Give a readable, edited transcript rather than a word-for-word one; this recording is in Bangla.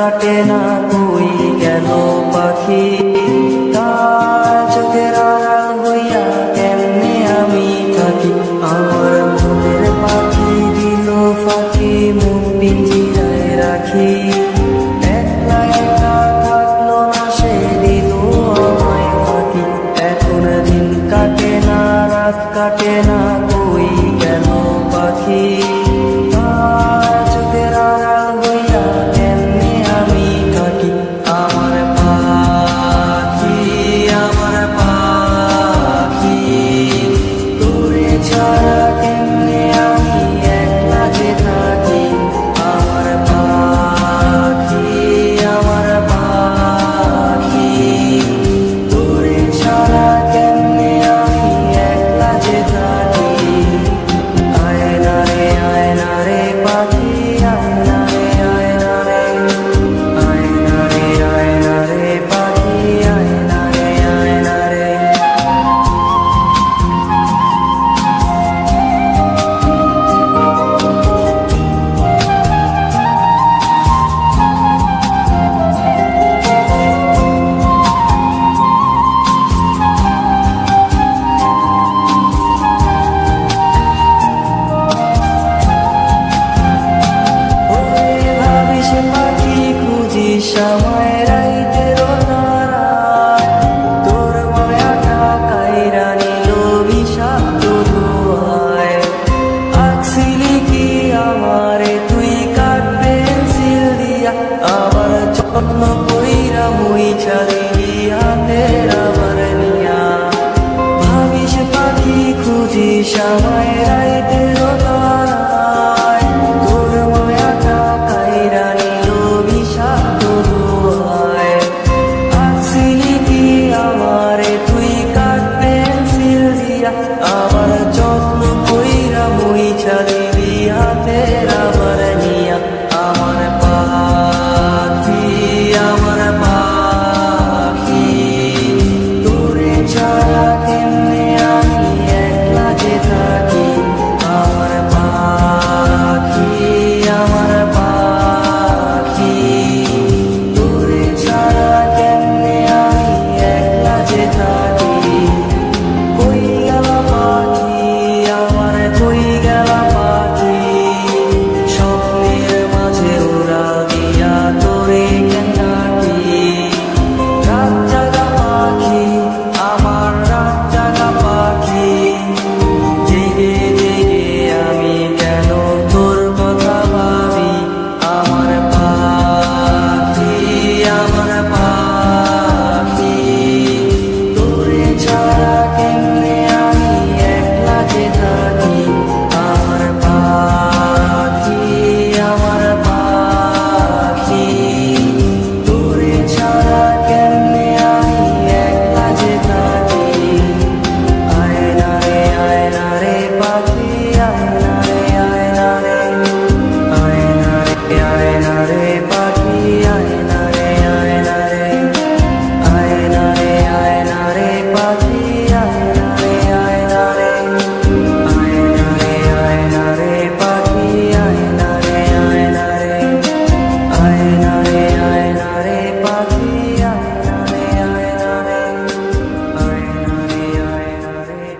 কাটে না কই গেল পাখি, তার চোখের আড়াল হইয়া কেমনে আমি থাকি। আমার মনের পাখি দিল ফাঁকি, মুখ পিঞ্জিরায় রাখি। একলা একা থাকলো না সে, দিল আমায় ফাঁকি। এখন দিন কাটে না রাত কাটে না কই গেল পাখি, তার চোখের আড়াল হইয়া কেমনে আমি থাকি। আমার পাখি তোরে ছাড়া কেমনে আমি একলা যে থাকি। আমার পাখি তোরে ছাড়া কেমনে আমি একলা যে থাকি। আয়না রে পাখি, আয়না রে পাখি, আয়না রে। ভাবিস পাখি খুঁজিস আমায় রাইতের তারায়, তোর মায়াটা কাইরা নিল বিষাক্ত ধোঁয়ায়। আঁকছিলি কি আমারে তুই কাঠ পেন্সিল দিয়া, আবার যত্ন কইরা মুইছা দিলি হাতের আবার নিয়া। ভাবিস পাখি খুঁজিস আমায়